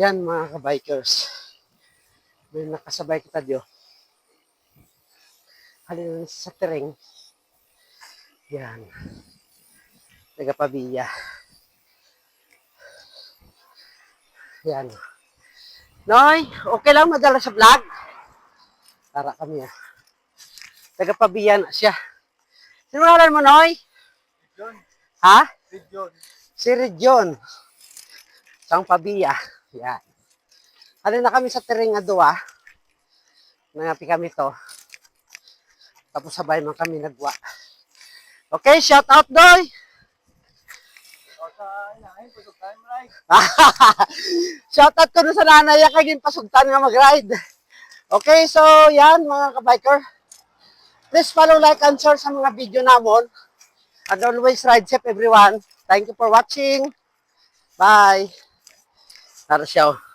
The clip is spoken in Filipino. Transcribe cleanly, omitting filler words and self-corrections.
Yan mga kabikers. May nakasabay kita diyo. Halina sa tereng. Yan. Taga-Pavia. Yan. Noy, okay lang madala sa vlog? Tara kami ah. Taga-Pavia na siya. Sino ngalan mo, Noy? John. Ha? John. Si Region. Sang Pavia. Yan. Halina na kami sa tereng adwa. Nangapi kami to. Tapos sabay man kami nagwa. Okay, shout out, Doy! Shout out ko na sa nanay, kaging pasugtan nga mag-ride. Okay, so yan mga kabiker. Please follow, like, and share sa mga video namon. And always ride safe everyone. Thank you for watching. Bye. Tara siya.